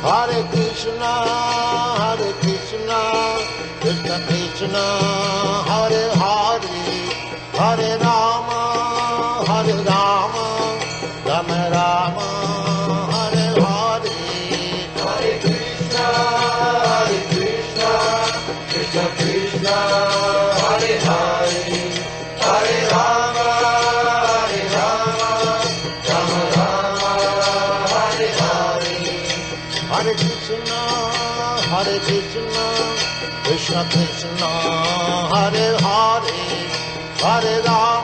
Hare Krishna, Krishna Krishna, Hare Hare, Hare Rama, Rama Rama, Hare Hare. Hare Krishna, Krishna Krishna, Hare Hare, Hare Rama, Rama Rama, Hare Hare. Hare Krishna, Krishna Krishna, Hare Hare, Hare Rama.